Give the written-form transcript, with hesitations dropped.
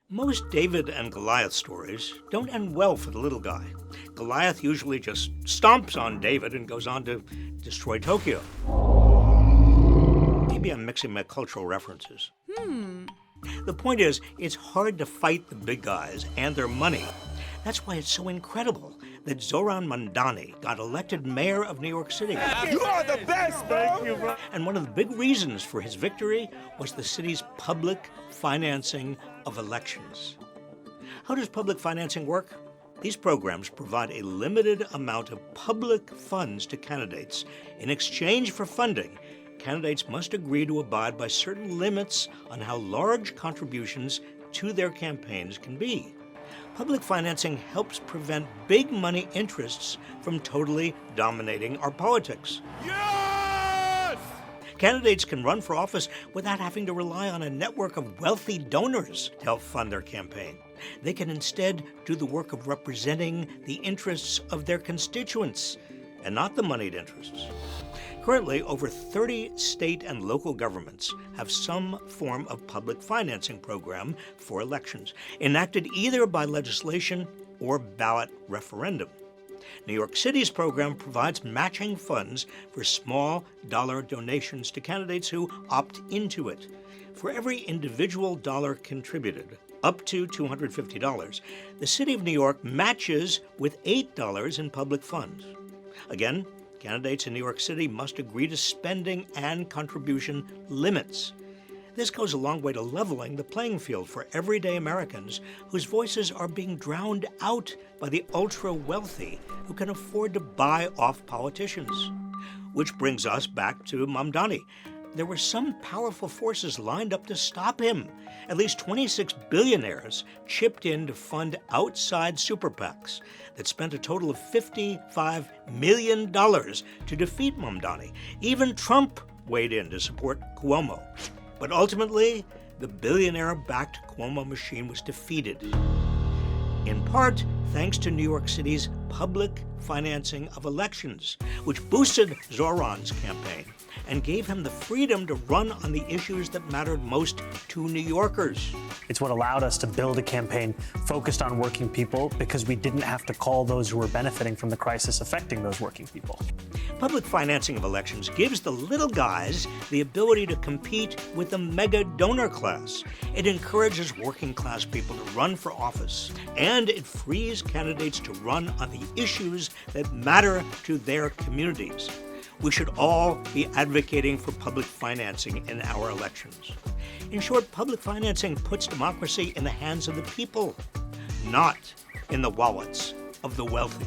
Most David and Goliath stories don't end well for the little guy. Goliath usually just stomps on David and goes on to destroy Tokyo. Maybe I'm mixing my cultural references. The point is, it's hard to fight the big guys and their money. That's why it's so incredible that Zohran Mamdani got elected mayor of New York City. You are the best, bro! Thank you, bro. And one of the big reasons for his victory was the city's public financing of elections. How does public financing work? These programs provide a limited amount of public funds to candidates. In exchange for funding, candidates must agree to abide by certain limits on how large contributions to their campaigns can be. Public financing helps prevent big money interests from totally dominating our politics. Yes! Candidates can run for office without having to rely on a network of wealthy donors to help fund their campaign. They can instead do the work of representing the interests of their constituents and not the moneyed interests. Currently, over 30 state and local governments have some form of public financing program for elections, enacted either by legislation or ballot referendum. New York City's program provides matching funds for small dollar donations to candidates who opt into it. For every individual dollar contributed, up to $250, the City of New York matches with $8 in public funds. Again, candidates in New York City must agree to spending and contribution limits. This goes a long way to leveling the playing field for everyday Americans whose voices are being drowned out by the ultra-wealthy who can afford to buy off politicians. Which brings us back to Mamdani. There were some powerful forces lined up to stop him. At least 26 billionaires chipped in to fund outside superPACs that spent a total of $55 million to defeat Mamdani. Even Trump weighed in to support Cuomo. But ultimately, the billionaire-backed Cuomo machine was defeated, in part thanks to New York City's public financing of elections, which boosted Zohran's campaign and gave him the freedom to run on the issues that mattered most to New Yorkers. It's what allowed us to build a campaign focused on working people because we didn't have to call those who were benefiting from the crisis affecting those working people. Public financing of elections gives the little guys the ability to compete with the mega donor class. It encourages working class people to run for office, and it frees candidates to run on the issues that matter to their communities. We should all be advocating for public financing in our elections. In short, public financing puts democracy in the hands of the people, not in the wallets of the wealthy.